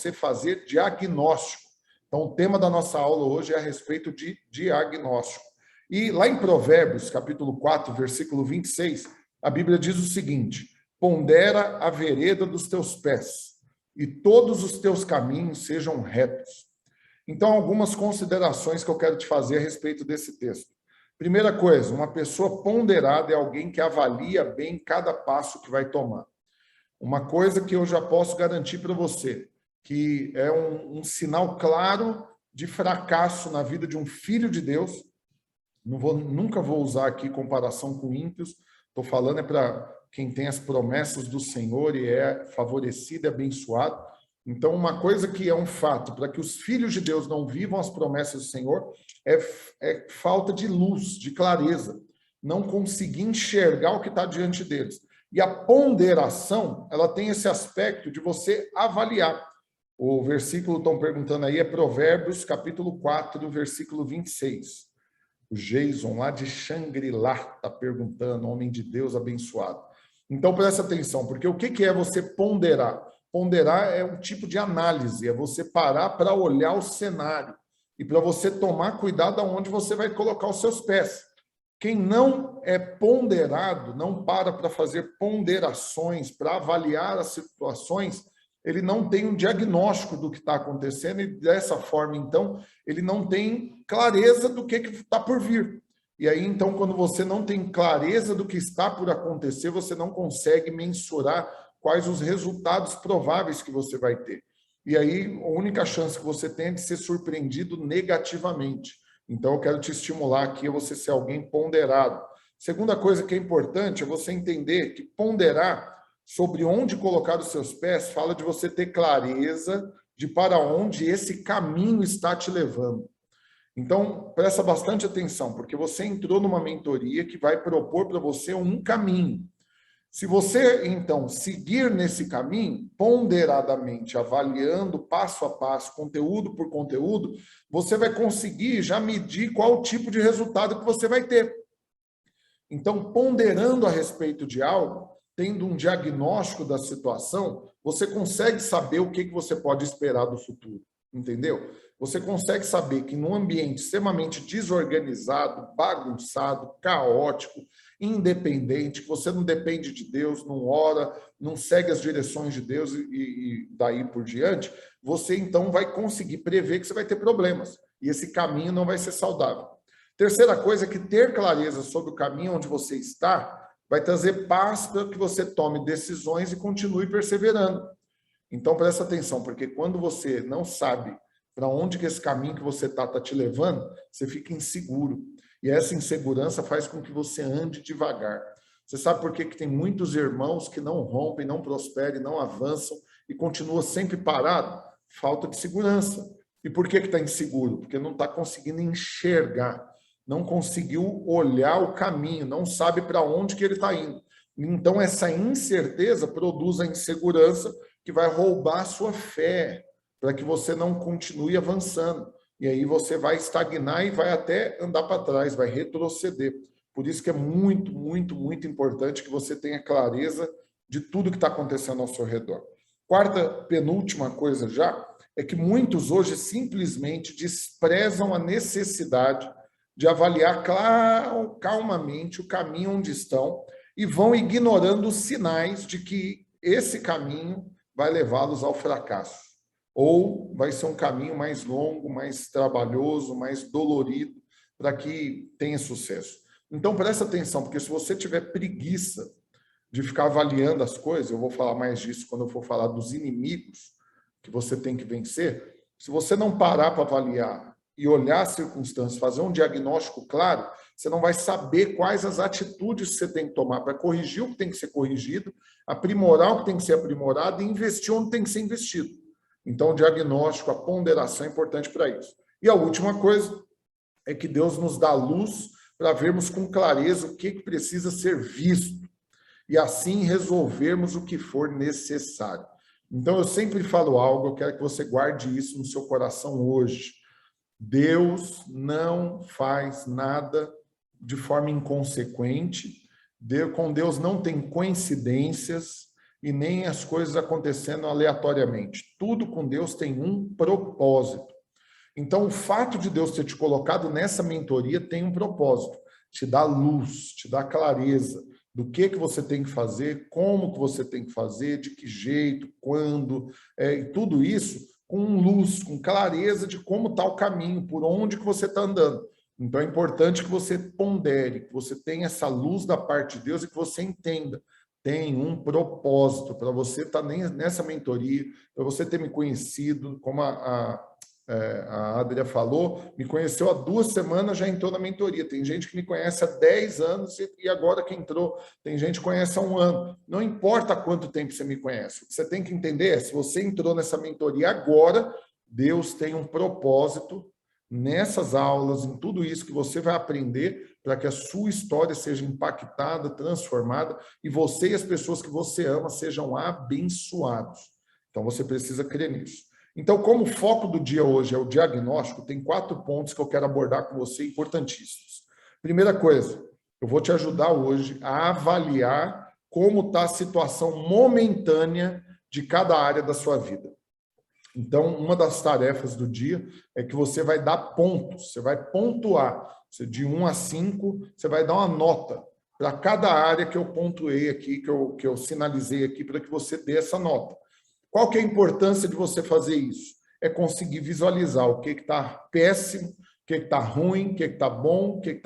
você fazer diagnóstico. Então, o tema da nossa aula hoje é a respeito de diagnóstico. E lá em Provérbios, capítulo 4, versículo 26, a Bíblia diz o seguinte: pondera a vereda dos teus pés, e todos os teus caminhos sejam retos. Então, algumas considerações que eu quero te fazer a respeito desse texto. Primeira coisa, uma pessoa ponderada é alguém que avalia bem cada passo que vai tomar. Uma coisa que eu já posso garantir para você, que é um sinal claro de fracasso na vida de um filho de Deus. Nunca vou usar aqui comparação com ímpios, estou falando para quem tem as promessas do Senhor e é favorecido e abençoado. Então, uma coisa que é um fato, para que os filhos de Deus não vivam as promessas do Senhor, é falta de luz, de clareza, não conseguir enxergar o que está diante deles. E a ponderação, ela tem esse aspecto de você avaliar. O versículo, estão perguntando aí, é Provérbios, capítulo 4, versículo 26. O Jason, lá de Xangri-Lá, está perguntando, homem de Deus abençoado. Então, presta atenção, porque o que é você ponderar? Ponderar é um tipo de análise, é você parar para olhar o cenário e para você tomar cuidado aonde você vai colocar os seus pés. Quem não é ponderado, não para fazer ponderações, para avaliar as situações, ele não tem um diagnóstico do que está acontecendo e, dessa forma, então, ele não tem clareza do que está por vir. E aí, então, quando você não tem clareza do que está por acontecer, você não consegue mensurar quais os resultados prováveis que você vai ter. E aí, a única chance que você tem é de ser surpreendido negativamente. Então, eu quero te estimular aqui a você ser alguém ponderado. Segunda coisa que é importante é você entender que ponderar sobre onde colocar os seus pés fala de você ter clareza de para onde esse caminho está te levando. Então, presta bastante atenção, porque você entrou numa mentoria que vai propor para você um caminho. Se você, então, seguir nesse caminho, ponderadamente, avaliando passo a passo, conteúdo por conteúdo, você vai conseguir já medir qual o tipo de resultado que você vai ter. Então, ponderando a respeito de algo, tendo um diagnóstico da situação, você consegue saber o que você pode esperar do futuro, entendeu? Você consegue saber que num ambiente extremamente desorganizado, bagunçado, caótico, independente, que você não depende de Deus, não ora, não segue as direções de Deus e daí por diante, você então vai conseguir prever que você vai ter problemas e esse caminho não vai ser saudável. Terceira coisa é que ter clareza sobre o caminho onde você está vai trazer paz para que você tome decisões e continue perseverando. Então, presta atenção, porque quando você não sabe para onde que esse caminho que você está te levando, você fica inseguro. E essa insegurança faz com que você ande devagar. Você sabe por que tem muitos irmãos que não rompem, não prosperam, não avançam e continuam sempre parados? Falta de segurança. E por que está inseguro? Porque não está conseguindo enxergar, não conseguiu olhar o caminho, não sabe para onde que ele está indo. Então, essa incerteza produz a insegurança que vai roubar a sua fé, para que você não continue avançando. E aí você vai estagnar e vai até andar para trás, vai retroceder. Por isso que é muito, muito, muito importante que você tenha clareza de tudo que está acontecendo ao seu redor. Quarta, penúltima coisa já, é que muitos hoje simplesmente desprezam a necessidade de avaliar calmamente o caminho onde estão e vão ignorando os sinais de que esse caminho vai levá-los ao fracasso. Ou vai ser um caminho mais longo, mais trabalhoso, mais dolorido, para que tenha sucesso. Então, presta atenção, porque se você tiver preguiça de ficar avaliando as coisas, eu vou falar mais disso quando eu for falar dos inimigos que você tem que vencer, se você não parar para avaliar e olhar as circunstâncias, fazer um diagnóstico claro, você não vai saber quais as atitudes que você tem que tomar para corrigir o que tem que ser corrigido, aprimorar o que tem que ser aprimorado e investir onde tem que ser investido. Então, o diagnóstico, a ponderação é importante para isso. E a última coisa é que Deus nos dá luz para vermos com clareza o que precisa ser visto e assim resolvermos o que for necessário. Então, eu sempre falo algo, eu quero que você guarde isso no seu coração hoje. Deus não faz nada de forma inconsequente, com Deus não tem coincidências, e nem as coisas acontecendo aleatoriamente. Tudo com Deus tem um propósito. Então, o fato de Deus ter te colocado nessa mentoria tem um propósito. Te dá luz, te dá clareza do que você tem que fazer, como que você tem que fazer, de que jeito, quando, e tudo isso com luz, com clareza de como está o caminho, por onde que você está andando. Então, é importante que você pondere, que você tenha essa luz da parte de Deus e que você entenda. Tem um propósito para você estar nessa mentoria, para você ter me conhecido, como a Adria falou, me conheceu há 2 semanas, já entrou na mentoria. Tem gente que me conhece há 10 anos e agora que entrou. Tem gente que conhece há 1 ano. Não importa quanto tempo você me conhece. O que você tem que entender é, se você entrou nessa mentoria agora, Deus tem um propósito nessas aulas, em tudo isso que você vai aprender, para que a sua história seja impactada, transformada, e você e as pessoas que você ama sejam abençoados. Então, você precisa crer nisso. Então, como o foco do dia hoje é o diagnóstico, tem 4 pontos que eu quero abordar com você, importantíssimos. Primeira coisa, eu vou te ajudar hoje a avaliar como está a situação momentânea de cada área da sua vida. Então, uma das tarefas do dia é que você vai dar pontos, você vai pontuar. De 1 a 5, você vai dar uma nota para cada área que eu pontuei aqui, que eu sinalizei aqui, para que você dê essa nota. Qual que é a importância de você fazer isso? É conseguir visualizar o que está péssimo, o que está ruim, o que está bom, o que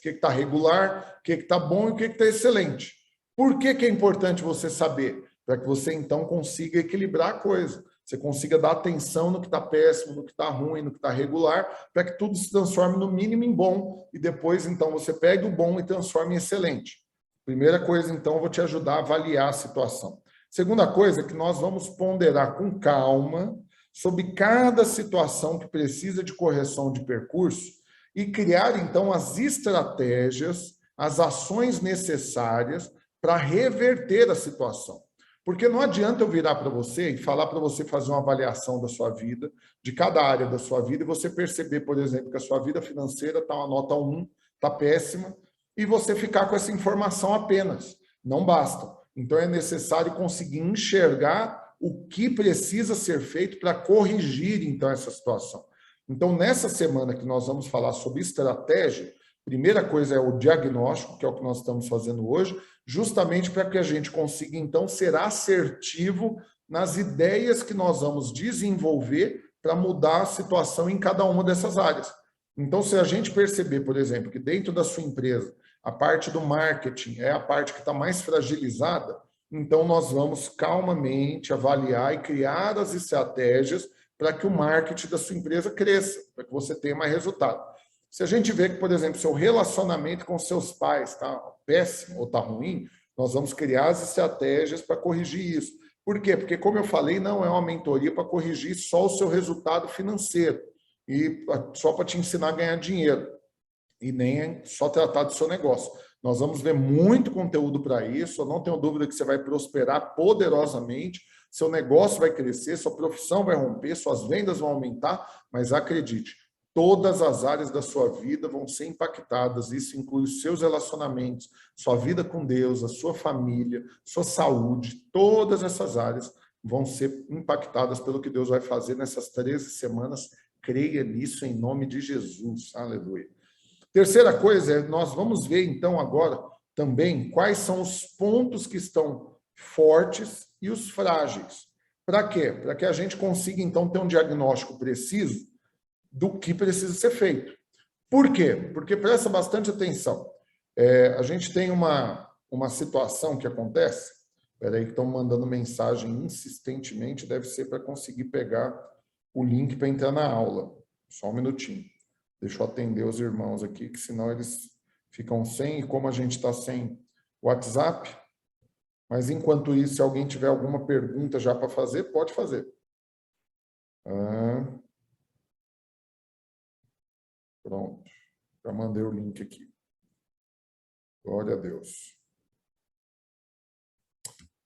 está regular, o que está bom e o que está excelente. Por que é importante você saber? Para que você, então, consiga equilibrar a coisa. Você consiga dar atenção no que está péssimo, no que está ruim, no que está regular, para que tudo se transforme no mínimo em bom e depois, então, você pegue o bom e transforme em excelente. Primeira coisa, então, eu vou te ajudar a avaliar a situação. Segunda coisa é que nós vamos ponderar com calma sobre cada situação que precisa de correção de percurso e criar, então, as estratégias, as ações necessárias para reverter a situação. Porque não adianta eu virar para você e falar para você fazer uma avaliação da sua vida, de cada área da sua vida, e você perceber, por exemplo, que a sua vida financeira está uma nota 1, está péssima, e você ficar com essa informação apenas. Não basta. Então, é necessário conseguir enxergar o que precisa ser feito para corrigir, então, essa situação. Então, nessa semana que nós vamos falar sobre estratégia, primeira coisa é o diagnóstico, que é o que nós estamos fazendo hoje, justamente para que a gente consiga, então, ser assertivo nas ideias que nós vamos desenvolver para mudar a situação em cada uma dessas áreas. Então, se a gente perceber, por exemplo, que dentro da sua empresa, a parte do marketing é a parte que está mais fragilizada, então nós vamos calmamente avaliar e criar as estratégias para que o marketing da sua empresa cresça, para que você tenha mais resultado. Se a gente vê que, por exemplo, seu relacionamento com seus pais está péssimo ou está ruim, nós vamos criar as estratégias para corrigir isso. Por quê? Porque, como eu falei, não é uma mentoria para corrigir só o seu resultado financeiro e só para te ensinar a ganhar dinheiro. E nem é só tratar do seu negócio. Nós vamos ver muito conteúdo para isso, eu não tenho dúvida que você vai prosperar poderosamente, seu negócio vai crescer, sua profissão vai romper, suas vendas vão aumentar, mas acredite, todas as áreas da sua vida vão ser impactadas, isso inclui os seus relacionamentos, sua vida com Deus, a sua família, sua saúde, todas essas áreas vão ser impactadas pelo que Deus vai fazer nessas 13 semanas, creia nisso em nome de Jesus, aleluia. Terceira coisa, nós vamos ver então agora também quais são os pontos que estão fortes e os frágeis. Para quê? Para que a gente consiga então ter um diagnóstico preciso do que precisa ser feito. Por quê? Porque presta bastante atenção. A gente tem uma situação que acontece, espera aí que estão mandando mensagem insistentemente, deve ser para conseguir pegar o link para entrar na aula. Só um minutinho. Deixa eu atender os irmãos aqui, que senão eles ficam sem, e como a gente está sem WhatsApp, mas enquanto isso, se alguém tiver alguma pergunta já para fazer, pode fazer. Pronto, já mandei o link aqui. Glória a Deus.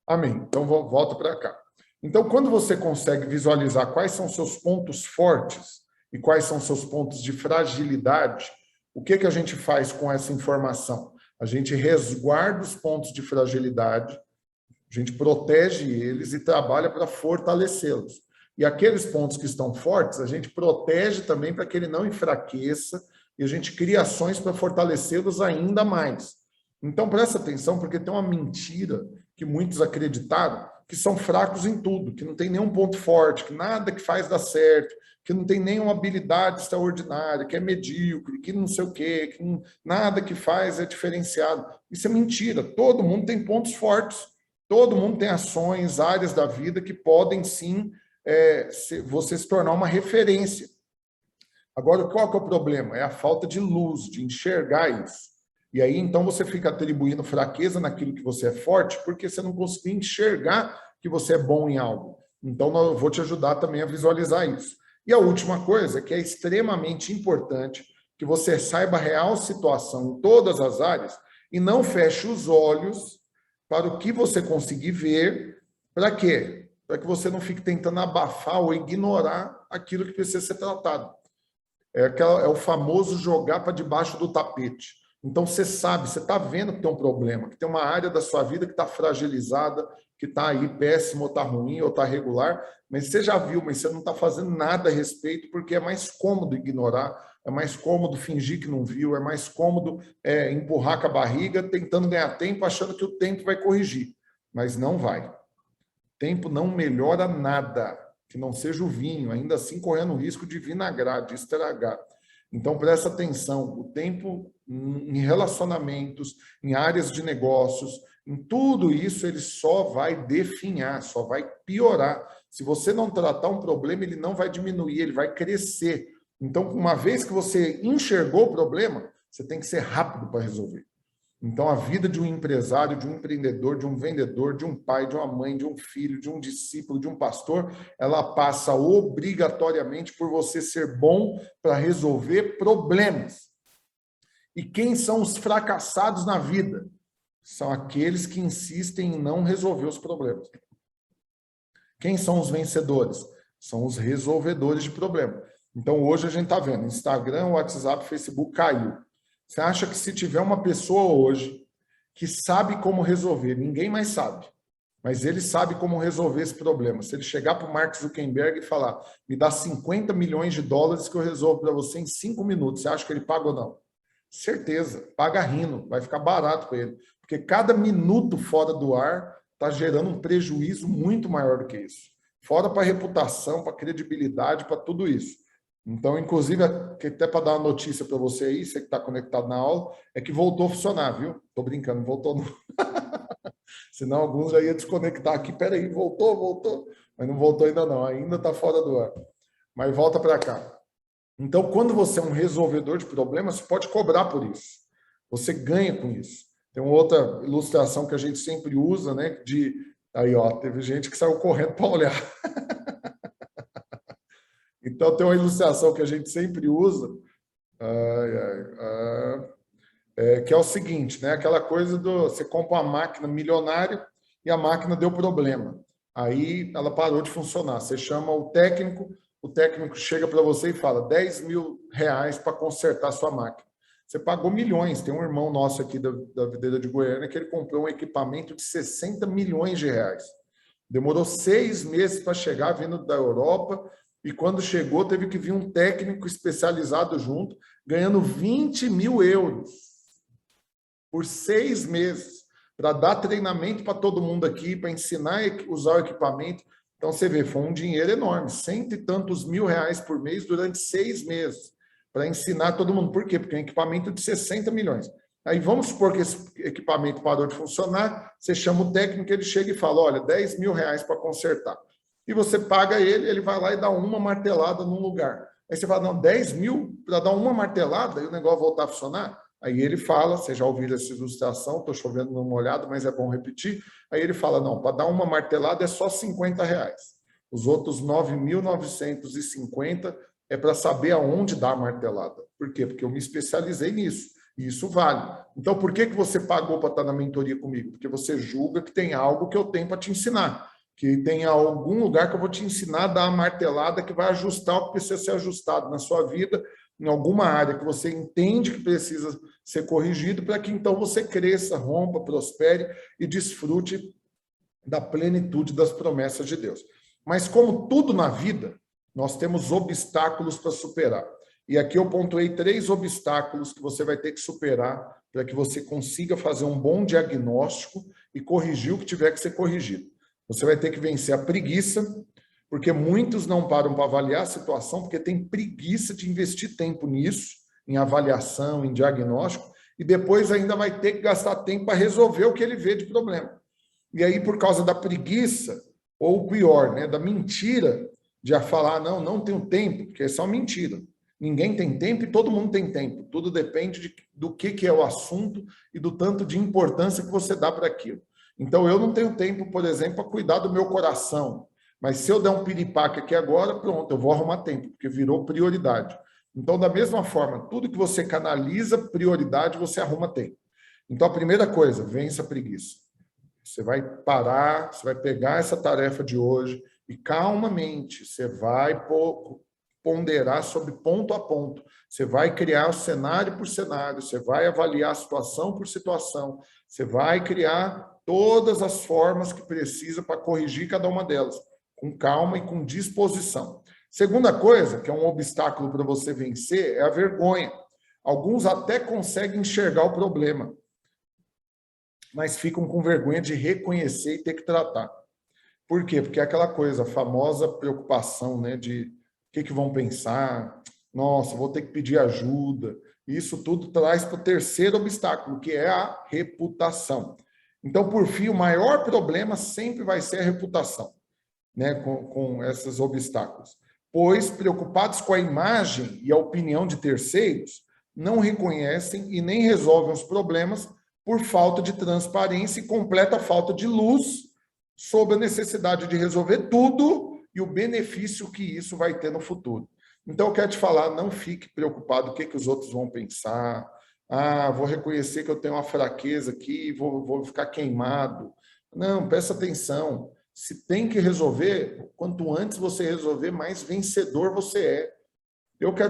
Amém. Então, volta para cá. Então, quando você consegue visualizar quais são seus pontos fortes e quais são seus pontos de fragilidade, o que a gente faz com essa informação? A gente resguarda os pontos de fragilidade, A gente protege eles e trabalha para fortalecê-los. E aqueles pontos que estão fortes, a gente protege também para que ele não enfraqueça e a gente cria ações para fortalecê-los ainda mais. Então, presta atenção, porque tem uma mentira que muitos acreditaram, que são fracos em tudo, que não tem nenhum ponto forte, que nada que faz dar certo, que não tem nenhuma habilidade extraordinária, que é medíocre, que não sei o quê, que não, nada que faz é diferenciado. Isso é mentira. Todo mundo tem pontos fortes. Todo mundo tem ações, áreas da vida que podem sim você se tornar uma referência. Agora, qual que é o problema? É a falta de luz, de enxergar isso. E aí, então, você fica atribuindo fraqueza naquilo que você é forte, porque você não conseguiu enxergar que você é bom em algo. Então, eu vou te ajudar também a visualizar isso. E a última coisa, que é extremamente importante, que você saiba a real situação em todas as áreas e não feche os olhos para o que você conseguir ver. Para quê? Para que você não fique tentando abafar ou ignorar aquilo que precisa ser tratado. É o famoso jogar para debaixo do tapete. Então, você sabe, você está vendo que tem um problema, que tem uma área da sua vida que está fragilizada, que está aí péssimo, ou está ruim, ou está regular, mas você já viu, mas você não está fazendo nada a respeito, porque é mais cômodo ignorar, é mais cômodo fingir que não viu, é mais cômodo empurrar com a barriga, tentando ganhar tempo, achando que o tempo vai corrigir. Mas não vai. Tempo não melhora nada, que não seja o vinho, ainda assim correndo o risco de vinagrar, de estragar. Então, presta atenção, o tempo em relacionamentos, em áreas de negócios, em tudo isso, ele só vai definhar, só vai piorar. Se você não tratar um problema, ele não vai diminuir, ele vai crescer. Então, uma vez que você enxergou o problema, você tem que ser rápido para resolver. Então, a vida de um empresário, de um empreendedor, de um vendedor, de um pai, de uma mãe, de um filho, de um discípulo, de um pastor, ela passa obrigatoriamente por você ser bom para resolver problemas. E quem são os fracassados na vida? São aqueles que insistem em não resolver os problemas. Quem são os vencedores? São os resolvedores de problemas. Então, hoje a gente está vendo, Instagram, WhatsApp, Facebook caiu. Você acha que se tiver uma pessoa hoje que sabe como resolver, ninguém mais sabe, mas ele sabe como resolver esse problema. Se ele chegar para o Mark Zuckerberg e falar, me dá 50 milhões de dólares que eu resolvo para você em 5 minutos, você acha que ele paga ou não? Certeza, paga rindo, vai ficar barato para ele. Porque cada minuto fora do ar está gerando um prejuízo muito maior do que isso. Fora para a reputação, para a credibilidade, para tudo isso. Então, inclusive, até para dar uma notícia para você aí, você que está conectado na aula, é que voltou a funcionar, viu? Estou brincando, voltou não. Senão alguns já iam desconectar aqui. Peraí, voltou. Mas não voltou ainda não, ainda está fora do ar. Mas volta para cá. Então, quando você é um resolvedor de problemas, você pode cobrar por isso. Você ganha com isso. Tem uma outra ilustração que a gente sempre usa, né? Aí, ó, teve gente que saiu correndo para olhar. Então, tem uma ilustração que a gente sempre usa, que é o seguinte, né? Aquela coisa você compra uma máquina milionária e a máquina deu problema. Aí ela parou de funcionar. Você chama o técnico chega para você e fala 10 mil reais para consertar a sua máquina. Você pagou milhões. Tem um irmão nosso aqui da Videira de Goiânia que ele comprou um equipamento de 60 milhões de reais. Demorou 6 meses para chegar, vindo da Europa, e quando chegou, teve que vir um técnico especializado junto, ganhando 20 mil euros por 6 meses, para dar treinamento para todo mundo aqui, para ensinar a usar o equipamento. Então, você vê, foi um dinheiro enorme, 100 e tantos mil reais por mês durante 6 meses, para ensinar todo mundo. Por quê? Porque é um equipamento de 60 milhões. Aí vamos supor que esse equipamento parou de funcionar, você chama o técnico, ele chega e fala, olha, 10 mil reais para consertar. E você paga ele vai lá e dá uma martelada num lugar. Aí você fala, não, 10 mil para dar uma martelada e o negócio voltar a funcionar? Aí ele fala, você já ouviu essa ilustração, estou chovendo numa olhada, mas é bom repetir. Aí ele fala, não, para dar uma martelada é só 50 reais. Os outros 9.950 é para saber aonde dar a martelada. Por quê? Porque eu me especializei nisso. E isso vale. Então, por que você pagou para estar na mentoria comigo? Porque você julga que tem algo que eu tenho para te ensinar. Que tem algum lugar que eu vou te ensinar a dar a martelada que vai ajustar o que precisa ser ajustado na sua vida, em alguma área que você entende que precisa ser corrigido, para que então você cresça, rompa, prospere e desfrute da plenitude das promessas de Deus. Mas como tudo na vida, nós temos obstáculos para superar. E aqui eu pontuei 3 obstáculos que você vai ter que superar para que você consiga fazer um bom diagnóstico e corrigir o que tiver que ser corrigido. Você vai ter que vencer a preguiça, porque muitos não param para avaliar a situação, porque tem preguiça de investir tempo nisso, em avaliação, em diagnóstico, e depois ainda vai ter que gastar tempo para resolver o que ele vê de problema. E aí, por causa da preguiça, ou pior, né, da mentira, de falar, não tenho tempo, porque é só mentira. Ninguém tem tempo e todo mundo tem tempo. Tudo depende do que é o assunto e do tanto de importância que você dá para aquilo. Então, eu não tenho tempo, por exemplo, para cuidar do meu coração. Mas se eu der um piripaque aqui agora, pronto, eu vou arrumar tempo, porque virou prioridade. Então, da mesma forma, tudo que você canaliza prioridade, você arruma tempo. Então, a primeira coisa, vença a preguiça. Você vai parar, você vai pegar essa tarefa de hoje e calmamente você vai ponderar sobre ponto a ponto. Você vai criar cenário por cenário, você vai avaliar situação por situação, você vai criar todas as formas que precisa para corrigir cada uma delas, com calma e com disposição. Segunda coisa, que é um obstáculo para você vencer, é a vergonha. Alguns até conseguem enxergar o problema, mas ficam com vergonha de reconhecer e ter que tratar. Por quê? Porque é aquela coisa, a famosa preocupação, né, de o que vão pensar, nossa, vou ter que pedir ajuda. Isso tudo traz para o terceiro obstáculo, que é a reputação. Então, por fim, o maior problema sempre vai ser a reputação, né, com esses obstáculos. Pois, preocupados com a imagem e a opinião de terceiros, não reconhecem e nem resolvem os problemas por falta de transparência e completa falta de luz sobre a necessidade de resolver tudo e o benefício que isso vai ter no futuro. Então, eu quero te falar, não fique preocupado com o que os outros vão pensar. Vou reconhecer que eu tenho uma fraqueza aqui, vou ficar queimado. Não, presta atenção. Se tem que resolver, quanto antes você resolver, mais vencedor você é. Eu quero